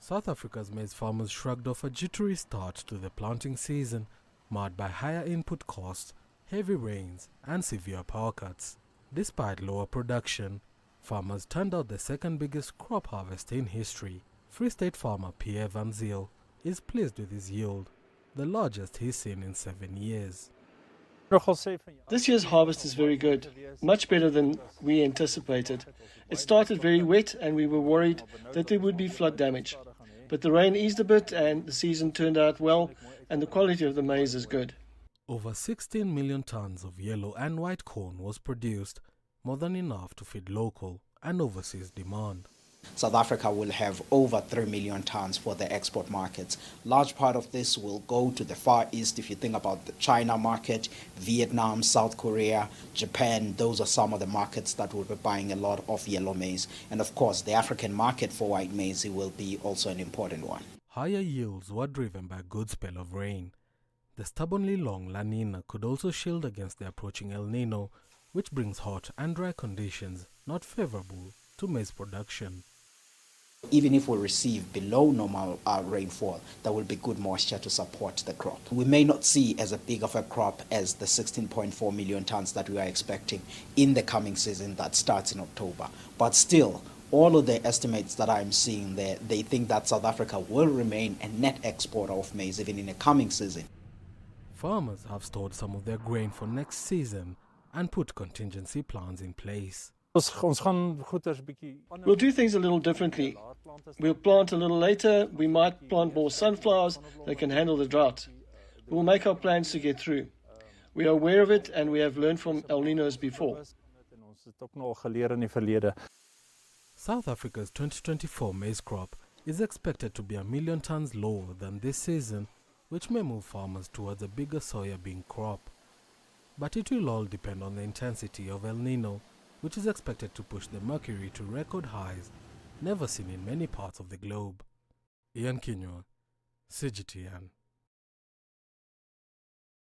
South Africa's maize farmers shrugged off a jittery start to the planting season, marred by higher input costs, heavy rains and severe power cuts. Despite lower production, farmers turned out the second biggest crop harvest in history. Free State farmer Pierre Van Zyl is pleased with his yield, the largest he's seen in 7 years. This year's harvest is very good, much better than we anticipated. It started very wet and we were worried that there would be flood damage. But the rain eased a bit and the season turned out well and the quality of the maize is good. Over 16 million tons of yellow and white corn was produced, more than enough to feed local and overseas demand. South Africa will have over 3 million tons for the export markets. Large part of this will go to the Far East. If you think about the China market, Vietnam, South Korea, Japan, those are some of the markets that will be buying a lot of yellow maize. And of course, the African market for white maize will be also an important one. Higher yields were driven by a good spell of rain. The stubbornly long La Nina could also shield against the approaching El Nino, which brings hot and dry conditions not favorable to maize production. Even if we receive below normal rainfall, there will be good moisture to support the crop. We may not see as a big of a crop as the 16.4 million tons that we are expecting in the coming season that starts in October. But still, all of the estimates that I'm seeing there, they think that South Africa will remain a net exporter of maize even in the coming season. Farmers have stored some of their grain for next season and put contingency plans in place. We'll do things a little differently. We'll plant a little later. We might plant more sunflowers that can handle the drought. We'll make our plans to get through. We are aware of it and we have learned from El Ninos before. South Africa's 2024 maize crop is expected to be 1 million tons lower than this season, which may move farmers towards a bigger soya bean crop. But it will all depend on the intensity of El Nino, which is expected to push the mercury to record highs never seen in many parts of the globe. Ian Kinywa, CGTN.